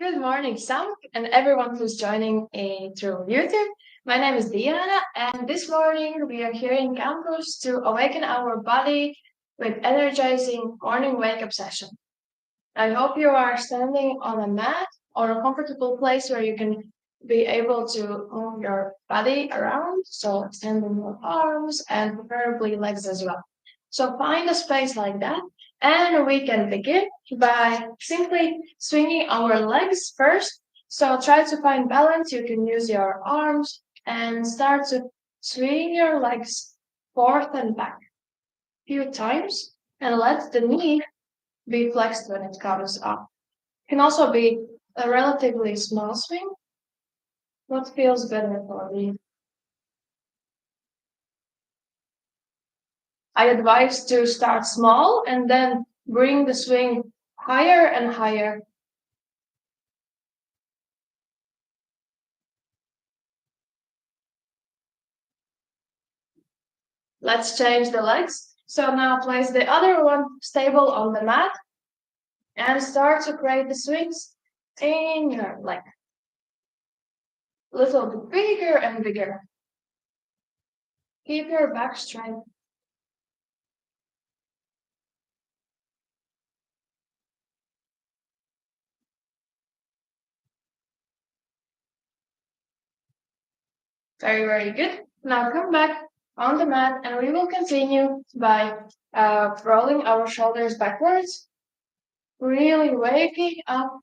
Good morning, Sam, and everyone who's joining through YouTube. My name is Diana, and this morning we are here in campus to awaken our body with energizing morning wake-up session. I hope you are standing on a mat or a comfortable place where you can be able to move your body around, so extending your arms and preferably legs as well. So find a space like that, and we can begin by simply swinging our legs first. So try to find balance. You can use your arms and start to swing your legs forth and back a few times, and let the knee be flexed when it comes up. It can also be a relatively small swing. What feels better for you? I advise to start small and then bring the swing higher and higher. Let's change the legs. So now place the other one stable on the mat and start to create the swings in your leg. Little bit bigger and bigger. Keep your back straight. Very, very good. Now come back on the mat and we will continue by rolling our shoulders backwards, really waking up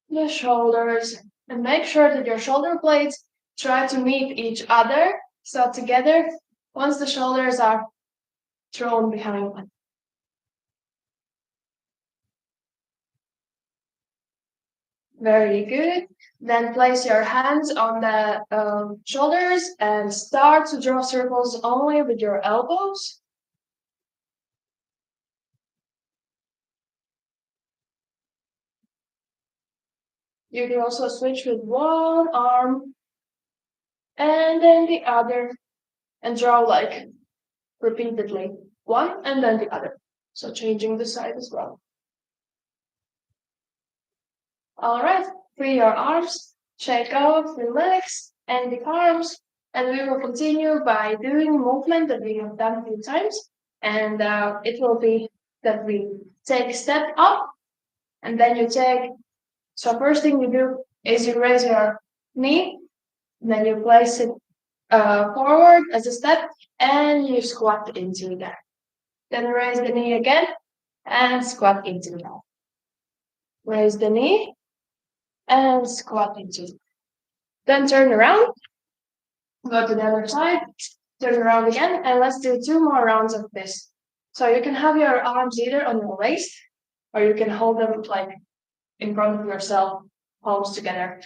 the shoulders and make sure that your shoulder blades try to meet each other. So together, once the shoulders are thrown behind one. Very good. Then place your hands on the shoulders and start to draw circles only with your elbows. You can also switch with one arm and then the other and draw like repeatedly. One and then the other. So changing the side as well. All right, free your arms, shake off, relax, and the arms, and we will continue by doing movement that we have done a few times. And it will be that we take a step up, and then you take. So first thing you do is you raise your knee, and then you place it forward as a step, and you squat into that. Then raise the knee again, and squat into that. Raise the knee, and squat into it. Then turn around, go to the other side, turn around again, and let's do 2 more rounds of this. So you can have your arms either on your waist, or you can hold them like in front of yourself, palms together.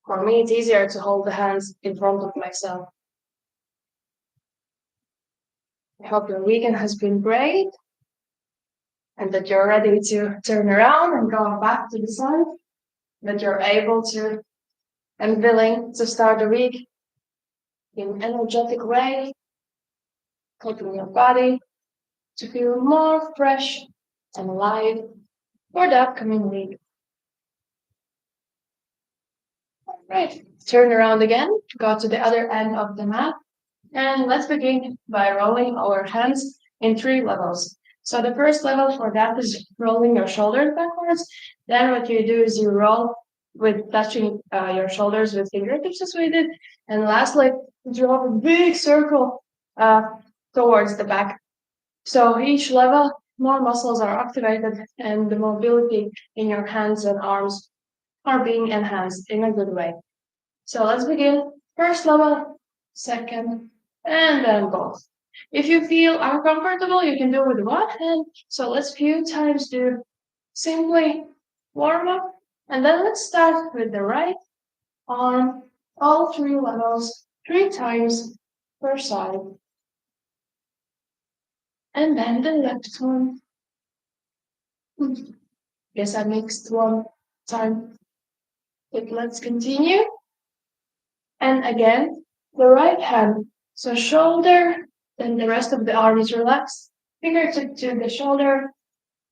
For me, it's easier to hold the hands in front of myself. I hope your weekend has been great and that you're ready to turn around and go back to the side, that you're able to and willing to start the week in an energetic way, helping your body to feel more fresh and alive for the upcoming week. Right, turn around again, go to the other end of the mat, and let's begin by rolling our hands in 3 levels. So the first level for that is rolling your shoulders backwards. Then what you do is you roll with touching your shoulders with fingertips as we did. And lastly, draw a big circle towards the back. So each level, more muscles are activated and the mobility in your hands and arms are being enhanced in a good way. So let's begin. First level, second, and then both. If you feel uncomfortable, you can do it with one hand. So let's few times do simply warm up. And then let's start with the right arm, all 3 levels, 3 times per side. And then the left one. Guess I mixed one time. But let's continue. And again, the right hand. So shoulder, then the rest of the arm is relaxed. Fingertip to the shoulder,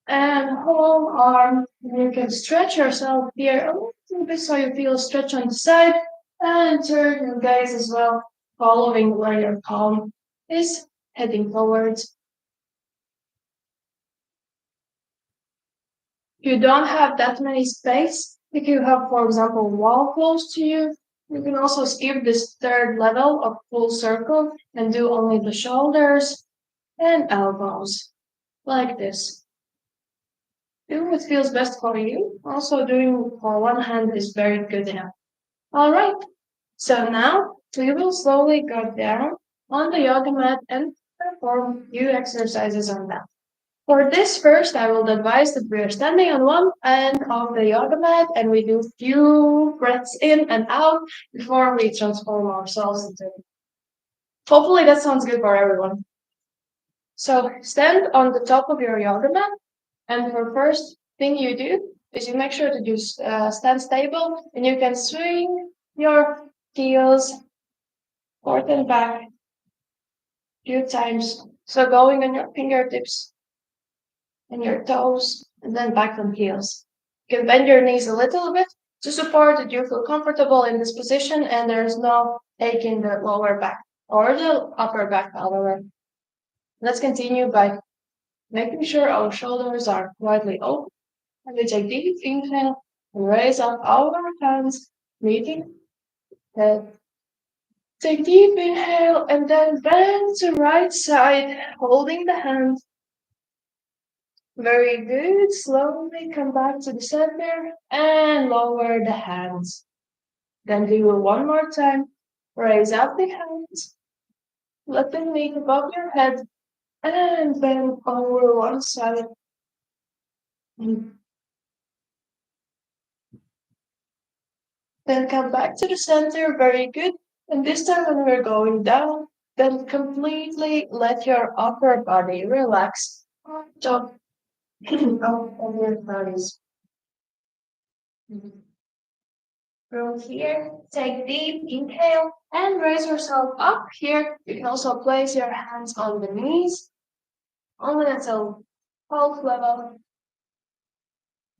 And whole arm. You can stretch yourself here a little bit so you feel a stretch on the side and turn your gaze as well, following where your palm is heading towards. If you don't have that many space, if you have, for example, wall close to you, you can also skip this third level of full circle and do only the shoulders and elbows, like this. Do what feels best for you. Also doing for one hand is very good enough. Alright, so now we will slowly go down on the yoga mat and perform few exercises on that. For this first, I will advise that we are standing on one end of the yoga mat and we do few breaths in and out before we transform ourselves into. Hopefully that sounds good for everyone. So stand on the top of your yoga mat, and for first thing you do is you make sure to do stand stable, and you can swing your heels forth and back a few times. So going on your fingertips and your toes, and then back on heels. You can bend your knees a little bit to support that you feel comfortable in this position and there's no ache in the lower back or the upper back, however. Let's continue by making sure our shoulders are widely open. And we take deep inhale and raise up our hands, meeting head. Take deep inhale and then bend to right side, holding the hand. Very good. Slowly come back to the center and lower the hands. Then do it one more time. Raise up the hands. Let them meet above your head and bend over one side. Then come back to the center. Very good. And this time when we're going down, then completely let your upper body relax on top of your thighs. From here, take deep inhale and raise yourself up here. You can also place your hands on the knees, only until half level.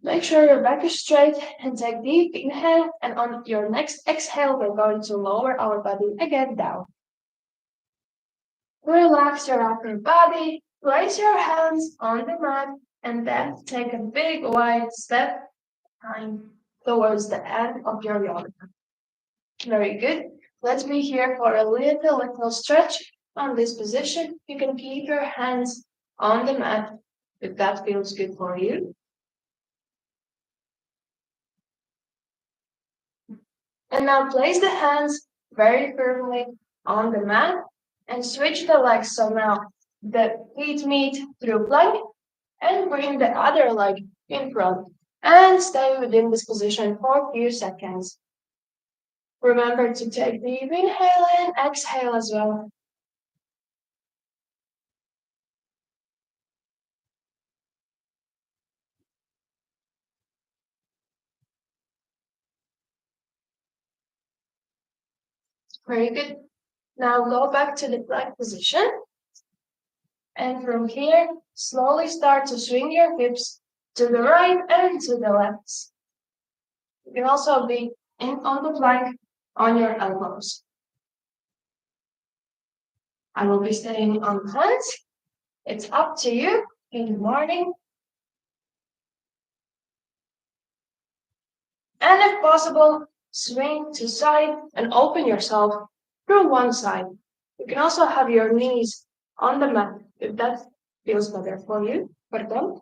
Make sure your back is straight and take deep inhale. And on your next exhale, we're going to lower our body again down. Relax your upper body, place your hands on the mat, and then take a big wide step towards the end of your yoga. Very good. Let's be here for a little stretch on this position. You can keep your hands on the mat if that feels good for you. And now place the hands very firmly on the mat and switch the legs. So now the feet meet through plank and bring the other leg in front and stay within this position for a few seconds. Remember to take deep inhale and exhale as well. Very good. Now go back to the plank position. And from here, slowly start to swing your hips to the right and to the left. You can also be on the plank on your elbows. I will be staying on hands. It's up to you in the morning. And if possible, swing to side and open yourself through one side. You can also have your knees on the mat if that feels better for you. Pardon.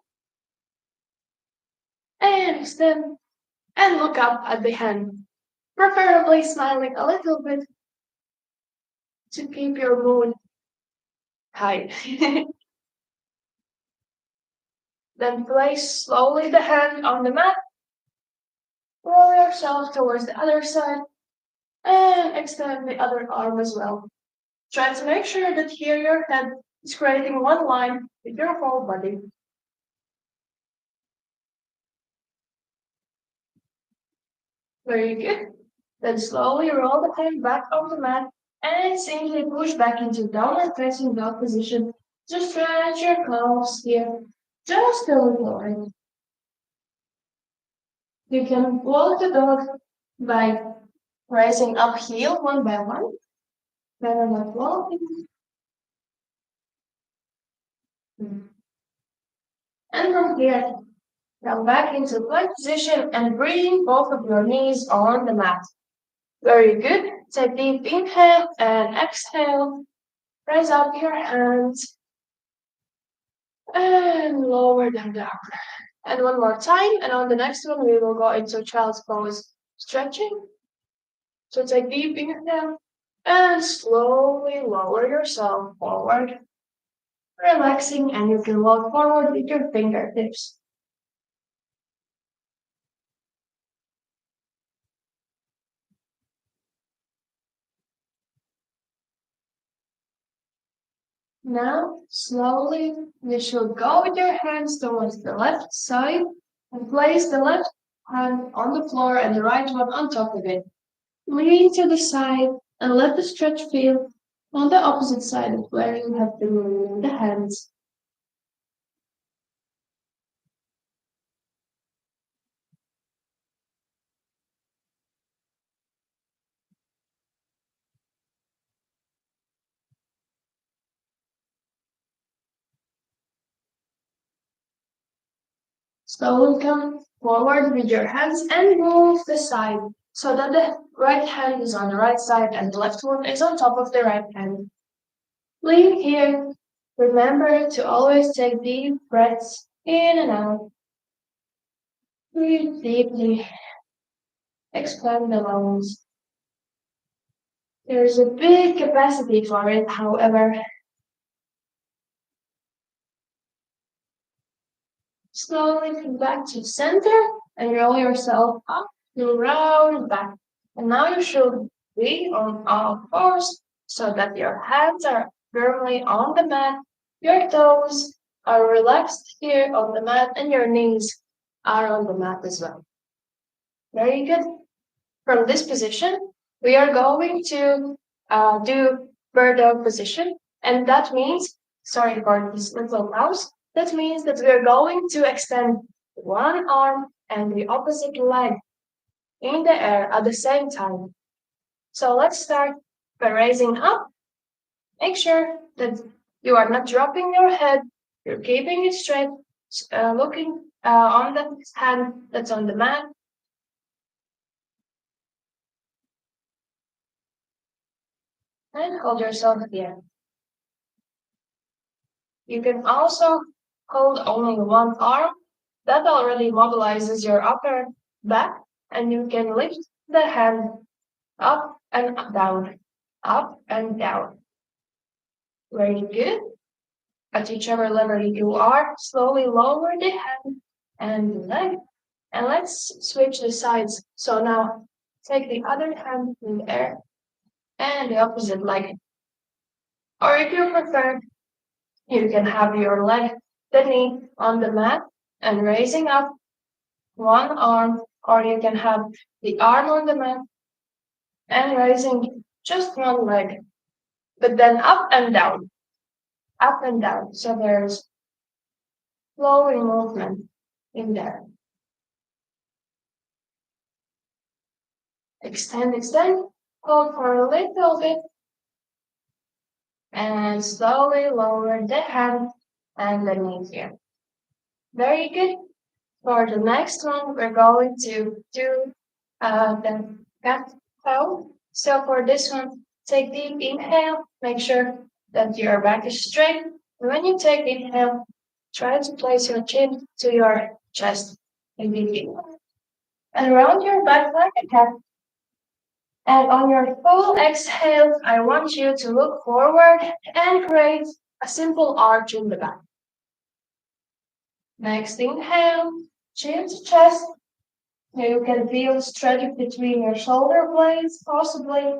And extend and look up at the hand, preferably smiling a little bit to keep your mood high. Then place slowly the hand on the mat, roll yourself towards the other side, and extend the other arm as well. Try to make sure that here your head is creating one line with your whole body. Very good. Then slowly roll the hand back on the mat and simply push back into downward facing dog position to stretch your calves here. just a little bit. You can walk the dog by rising up heel one by one, better not walking. And from here, come back into plank position and bring both of your knees on the mat. Very good. Take deep inhale and exhale. Raise up your hands and lower them down. And one more time. And on the next one, we will go into child's pose stretching. So take deep inhale and slowly lower yourself forward, relaxing, and you can walk forward with your fingertips. Now, slowly, you should go with your hands towards the left side and place the left hand on the floor and the right one on top of it. Lean to the side and let the stretch feel on the opposite side of where you have been moving the hands. Slowly come forward with your hands and move the side so that the right hand is on the right side and the left one is on top of the right hand. Lean here. Remember to always take deep breaths in and out. Breathe deeply. Expand the lungs. There's a big capacity for it, however. Slowly come back to center and roll yourself up to round back. And now you should be on all fours so that your hands are firmly on the mat, your toes are relaxed here on the mat, and your knees are on the mat as well. Very good. From this position, we are going to do bird dog position, and that means, sorry for this little mouse, that means that we're going to extend one arm and the opposite leg in the air at the same time. So let's start by raising up. Make sure that you are not dropping your head, you're keeping it straight, looking on the hand that's on the mat. And hold yourself here. You can also hold only one arm. That already mobilizes your upper back, and you can lift the hand up and down, up and down. Very good. At whichever level you are, slowly lower the hand and the leg. And let's switch the sides. So now take the other hand in the air and the opposite leg. Or if you prefer, you can have your leg, the knee on the mat and raising up one arm, or you can have the arm on the mat and raising just one leg, but then up and down, up and down. So there's flowing movement in there. Extend, extend, hold for a little bit, and slowly lower the hand and the knee here. Very good. For the next one, we're going to do the cat cow. So for this one, take deep inhale. Make sure that your back is straight. When you take inhale, try to place your chin to your chest and deep inhale. And round your back like a cat. And on your full exhale, I want you to look forward and create a simple arch in the back. Next inhale, chin to chest. You can feel the stretch between your shoulder blades, possibly.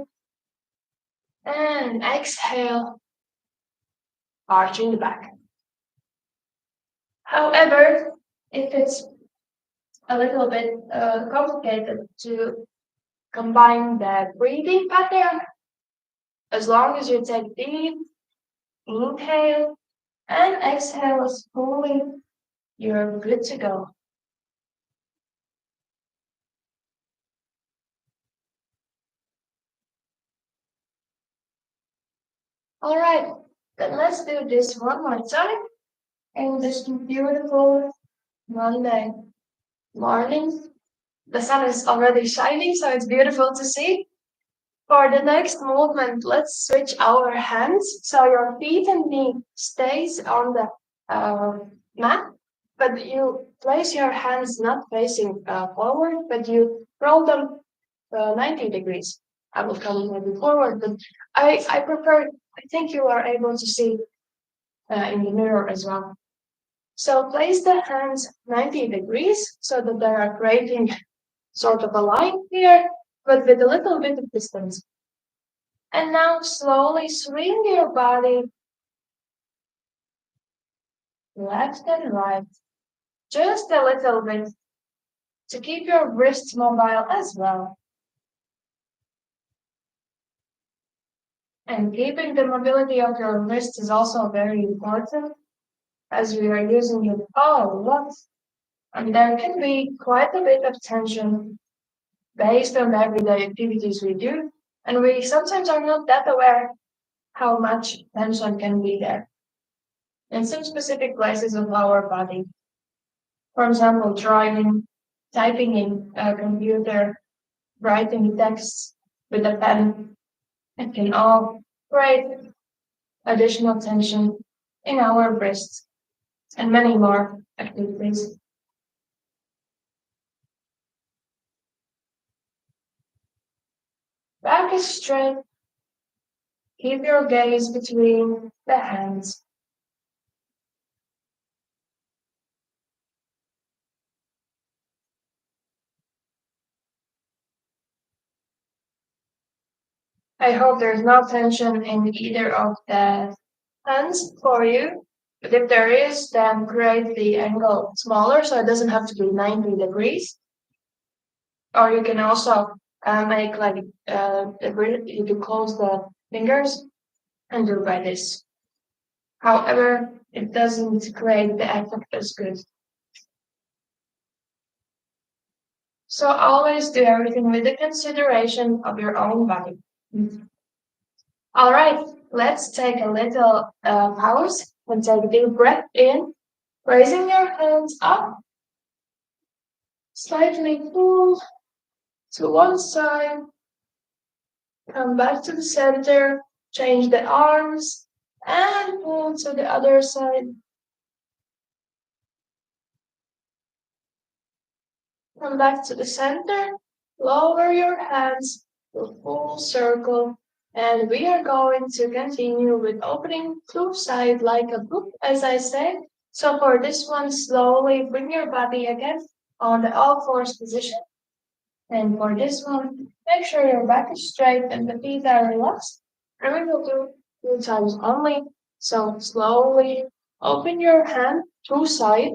And exhale, arching the back. However, if it's a little bit complicated to combine the breathing pattern, as long as you take deep inhale and exhale as fully you're good to go. All right, then let's do this one more time. And this beautiful Monday morning. The sun is already shining, so it's beautiful to see. For the next movement, let's switch our hands so your feet and knee stays on the mat, but you place your hands not facing forward, but you roll them 90 degrees. I will come maybe forward, but I prefer, I think you are able to see in the mirror as well. So place the hands 90 degrees so that they are creating sort of a line here, but with a little bit of distance. And now slowly swing your body left and right, just a little bit to keep your wrists mobile as well. And keeping the mobility of your wrists is also very important as we are using it a lot. And there can be quite a bit of tension based on everyday activities we do. And we sometimes are not that aware how much tension can be there in some specific places of our body. For example, driving, typing in a computer, writing text with a pen, it can all create additional tension in our wrists and many more activities. Back is straight. Keep your gaze between the hands. I hope there's no tension in either of the hands for you. But if there is, then create the angle smaller so it doesn't have to be 90 degrees. Or you can also make like you can close the fingers and do by this. However, it doesn't create the effect as good. So always do everything with the consideration of your own body. All right, let's take a little pause and take a deep breath in, raising your hands up, slightly pull to one side, come back to the center, change the arms, and pull to the other side. Come back to the center, lower your hands to full circle, and we are going to continue with opening to side like a book, as I said. So for this one, slowly bring your body again on the all fours position. And for this one, make sure your back is straight and the feet are relaxed. And we will do 2 times only. So slowly open your hand to side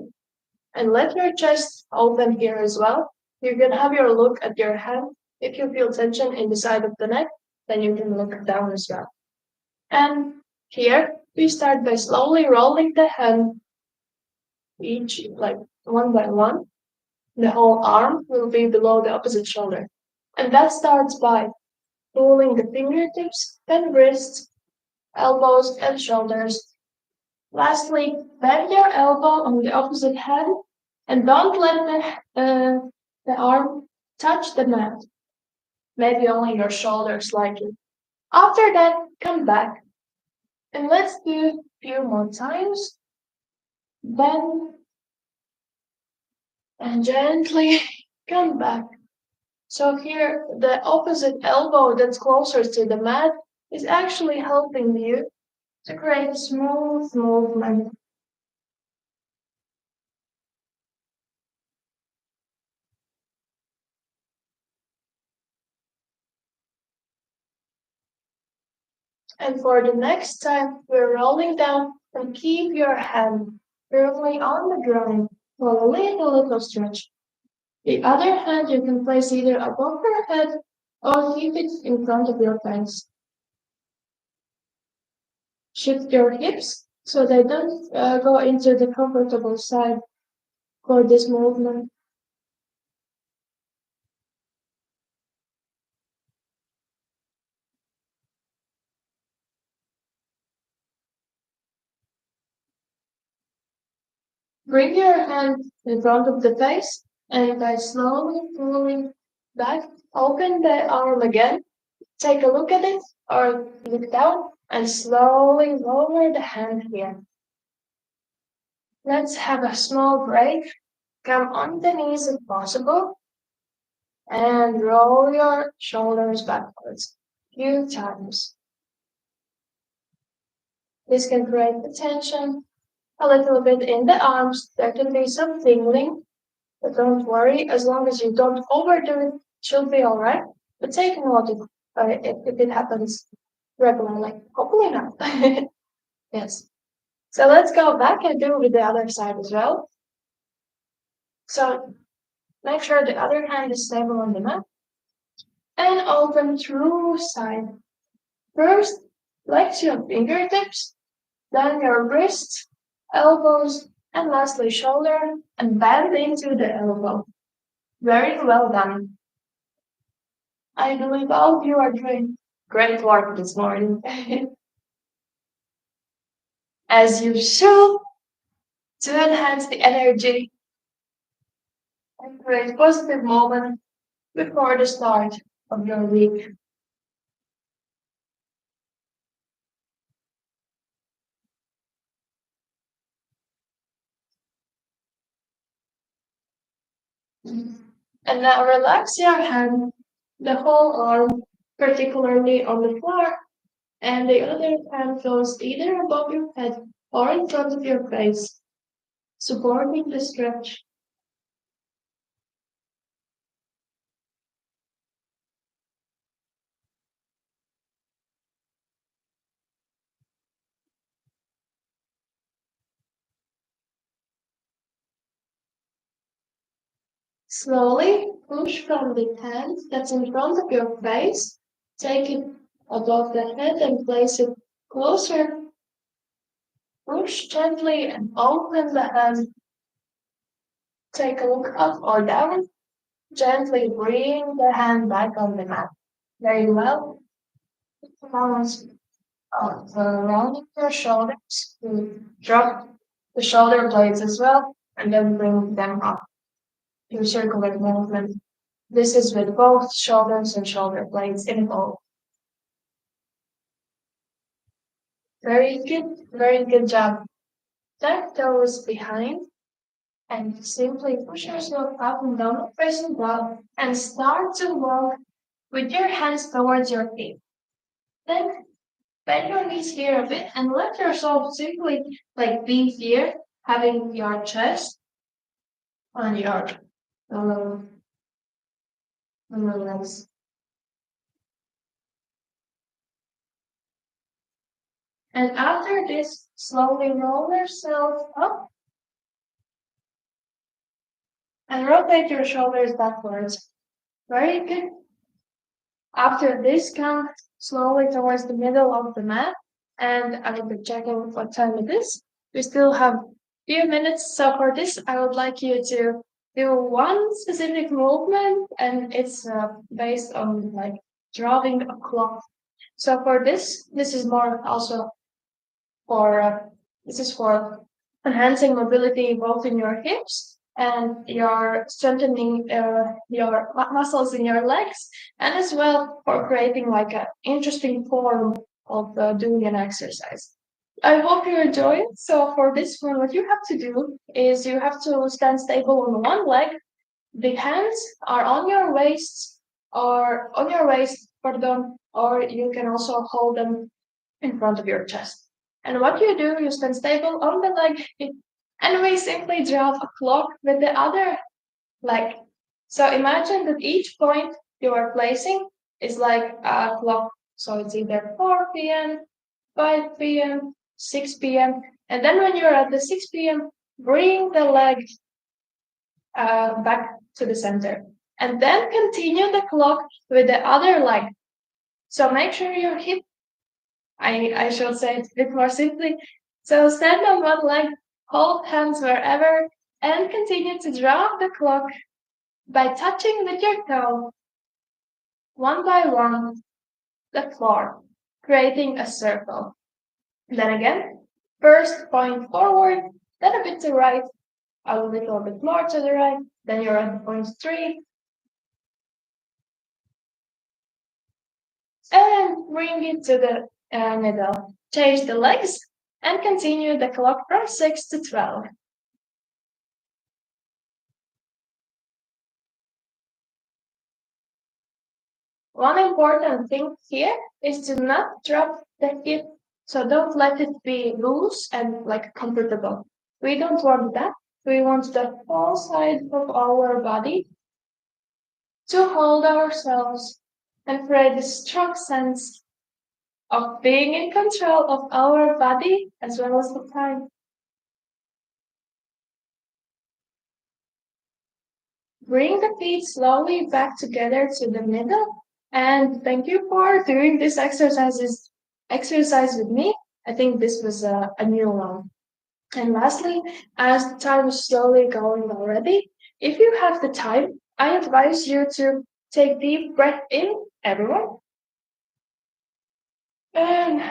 and let your chest open here as well. You can have your look at your hand. If you feel tension in the side of the neck, then you can look down as well. And here we start by slowly rolling the hand, each like one by one. The whole arm will be below the opposite shoulder. And that starts by pulling the fingertips and wrists, elbows and shoulders. Lastly, bend your elbow on the opposite hand and don't let the arm touch the mat. Maybe only your shoulder slightly. After that, come back. And let's do a few more times. Bend and gently come back. So here, the opposite elbow that's closer to the mat is actually helping you to create a smooth movement. And for the next time, we're rolling down and keep your hand firmly on the ground for a little stretch. The other hand you can place either above your head or keep it in front of your face. Shift your hips so they don't go into the comfortable side for this movement. Bring your hand in front of the face and by slowly pulling back, open the arm again. Take a look at it or look down and slowly lower the hand here. Let's have a small break. Come on the knees if possible and roll your shoulders backwards a few times. This can create the tension a little bit in the arms. There can be some tingling, but don't worry, as long as you don't overdo it, it should be all right. But take note if it happens regularly. Hopefully not. Yes. So let's go back and do with the other side as well. So make sure the other hand is stable on the mat and open through side. First, flex your fingertips, then your wrists, elbows, and lastly shoulder, and bend into the elbow. Very well done. I believe all of you are doing great work this morning. As you should, to enhance the energy and create positive moment before the start of your week. And now relax your hand, the whole arm, particularly on the floor, and the other hand goes either above your head or in front of your face, supporting the stretch. Slowly push from the hand that's in front of your face, take it above the head and place it closer. Push gently and open the hand. Take a look up or down. Gently bring the hand back on the mat. Very well. Balance rounding your shoulders. Drop the shoulder blades as well, and then bring them up. Your circular movement. This is with both shoulders and shoulder blades involved. Very good job. Tuck toes behind and simply push yourself up and down, facing down, and start to walk with your hands towards your feet. Then bend your knees here a bit and let yourself simply be here, having your chest on um, on your legs. And after this, slowly roll yourself up and rotate your shoulders backwards. Very good. After this, come slowly towards the middle of the mat. And I will be checking what time it is. We still have a few minutes. So for this, I would like you to do one specific movement, and it's based on drawing a clock. So for this is more also for this is for enhancing mobility both in your hips and your strengthening your muscles in your legs, and as well for creating like an interesting form of doing an exercise. I hope you enjoy it. So for this one, what you have to do is you have to stand stable on one leg. The hands are on your waist pardon, or you can also hold them in front of your chest. And what you do, you stand stable on the leg and we simply draw a clock with the other leg. So imagine that each point you are placing is like a clock. So it's either 4 p.m., 5 p.m., 6 p.m. And then when you're at the 6 p.m., bring the leg back to the center. And then continue the clock with the other leg. So make sure your hip I shall say it a bit more simply. So stand on one leg, hold hands wherever, And continue to draw the clock by touching with your toe, one by one, the floor, creating a circle. Then again, first point forward, then a bit to right, a little bit more to the right, then you're at point three, and bring it to the middle. Change the legs and continue the clock from 6 to 12. One important thing here is to not drop the hip, so don't let it be loose and like comfortable. We don't want that. We want the whole side of our body to hold ourselves and create a strong sense of being in control of our body as well as the time. Bring the feet slowly back together to the middle. And thank you for doing this exercise with me. I think this was a new one. And lastly, as the time is slowly going already, if you have the time, I advise you to take deep breath in, everyone, and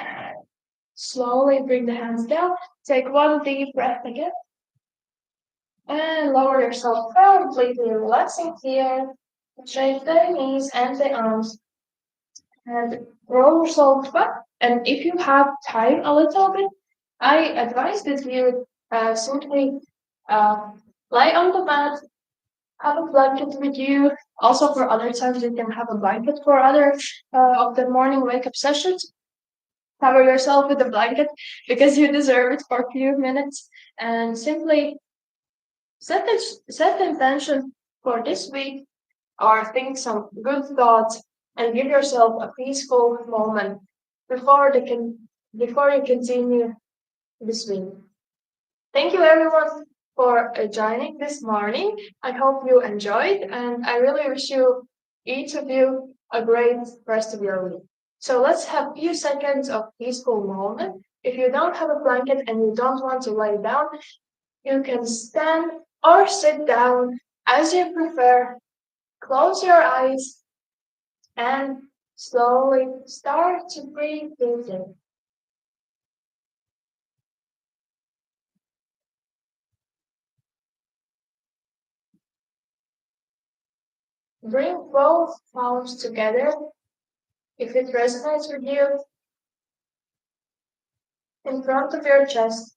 slowly bring the hands down. Take one deep breath again. And lower yourself completely, relaxing here. Shake the knees and the arms. And roll yourself back. And if you have time a little bit, I advise that you simply uh, lie on the mat, have a blanket with you. Also, for other times, you can have a blanket for other of the morning wake up sessions. Cover yourself with a blanket because you deserve it for a few minutes. And simply set the intention for this week or think some good thoughts and give yourself a peaceful moment before before you continue this week. Thank you everyone for joining this morning. I hope you enjoyed and I really wish you each of you a great rest of your week. So let's have a few seconds of peaceful moment. If you don't have a blanket and you don't want to lay down, you can stand or sit down as you prefer. Close your eyes and slowly start to breathe deeply. Bring both palms together if it resonates with you in front of your chest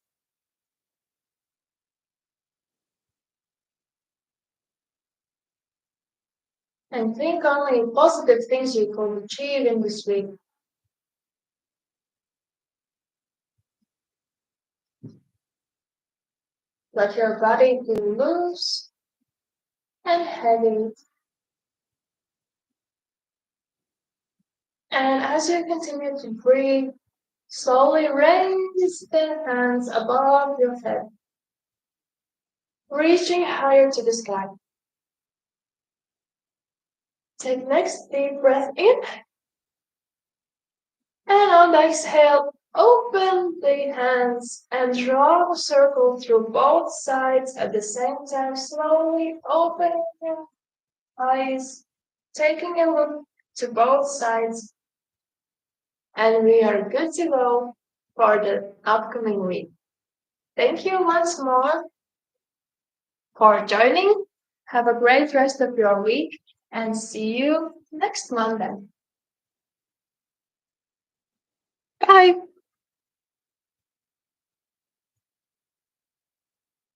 and think only positive things you could achieve in this week. Let your body be loose and heavy. And as you continue to breathe, slowly raise the hands above your head, reaching higher to the sky. Take next deep breath in, and on the exhale, open the hands and draw a circle through both sides at the same time, slowly opening your eyes, taking a look to both sides, and we are good to go for the upcoming week. Thank you once more for joining. Have a great rest of your week and see you next Monday. Bye.